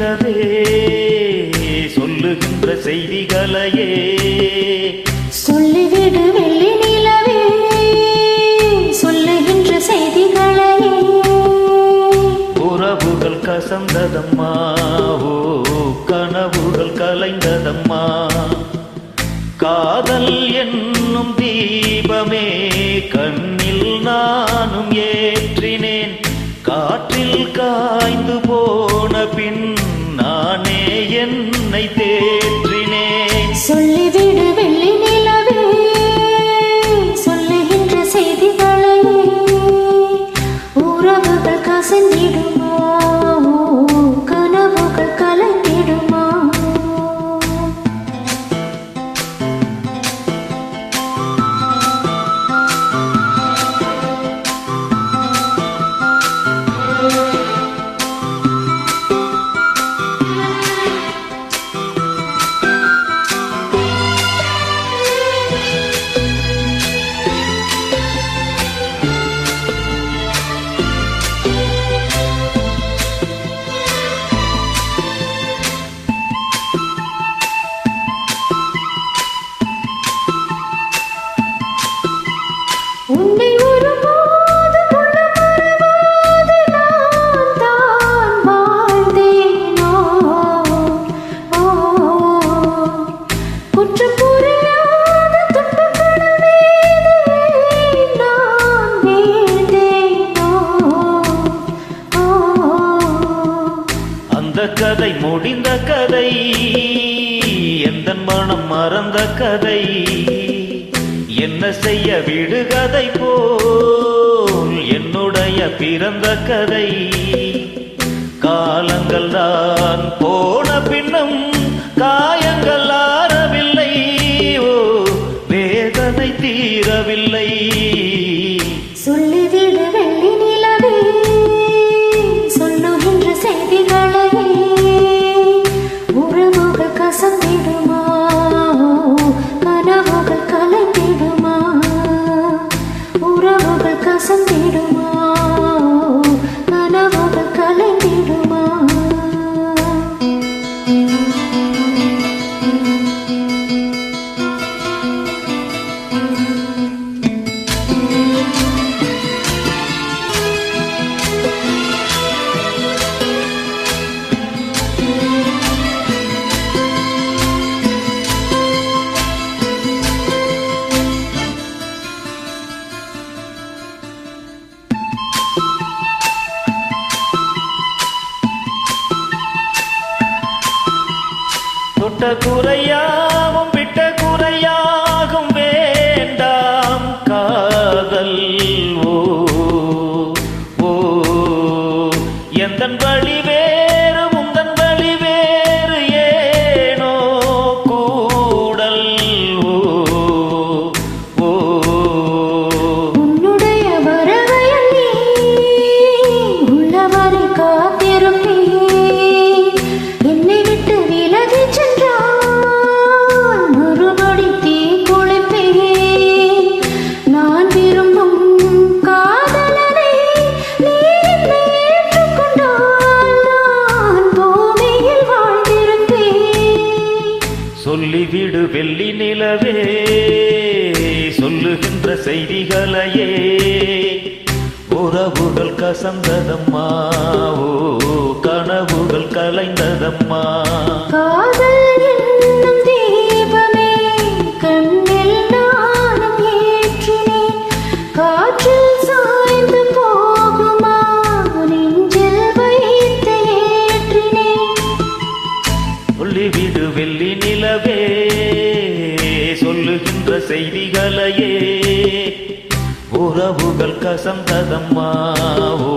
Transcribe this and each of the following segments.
நிலவே சொல்லுகின்ற செய்திகளையே சொல்லிவிடு வெள்ளி நிலவே சொல்லுகின்ற செய்திகளையே. உறவுகள் கசந்ததம்மா, ஓ கனவுகள் கலைந்ததம்மா. காதல் என்னும் தீபமே கண்ணில் நானும் ஏற்றினேன். காற்றில் காய்ந்து போன பின் நானே என்னை தேற்றினேன். சொல்லிவிடு வெள்ளி நிலவே சொல்லுகின்ற செய்திகளையே. உறவுகள் கசந்திடுமா, கனவுகள் கலைந்திடுமா. உன்னை ஒருபோதும் உள்ளமறவாது நான் தான் வாழ்ந்தேனோ. குற்றம் புரியாத துன்பக்கடல் மீது நான் வீழ்ந்தேனோ. அந்த கதை முடிந்த கதை, எந்தன் மனம் மறந்த கதை. என்ன செய்ய விடுகதை போல் என்னுடைய பிறந்த கதை. காலங்கள் தான் போன பின்னும் காயங்கள் ஆறவில்லை, ஓ வேதனை தீரவில்லை. சொல்லிவிடு வெள்ளி நிலவே சொல்லுகின்ற செய்திகளையே. உறவுகள் கசந்திடுமா, கனவுகள் கலைந்திடுமா. உறவுகள் கசந்திடுமா, கனவுகள் கலைந்திடுமா. தொட்ட குறையாவும் விட்ட குறையாகும் வேண்டாம் காதல். ஓ ஓ எந்தன் வழி வேறு உந்தன் வழி வேறு ஏனோ கூடல். ஓ ஓ உன்னுடைய வரவையில் நீ உள்ளவரை காத்திருப்பேன். என்னை விட்டு விலகிச் சென்றால் மறுபடி தீ குளிப்பேன். நான் விரும்பும் காதலனை நீ என்னை ஏற்றுக்கொண்டால் நான் பூமியில் வாழ்ந்திருப்பேன். சொல்லிவிடு வெள்ளி நிலவே சொல்லுகின்ற செய்திகளையே. உறவுகள் கசந்ததம்மா, ஓ கனவுகள் கலைந்ததம்மா. காதல் என்னும் தீபமே கண்ணில் நானும் ஏற்றினேன். காற்றில் சாய்ந்து போகுமா நெஞ்சில் வைத்து ஏற்றினேன். சொல்லிவிடு வெள்ளி நிலவே சொல்லுகின்ற செய்திகளையே. உறவுகள் கசந்ததம்மா, ஓ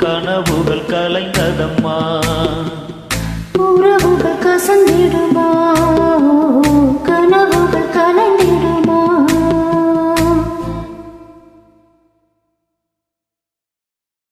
கனவுகள் கலைந்ததம்மா. உறவுகள் கசந்திடுமா, கனவுகள் கலைந்திடுமா.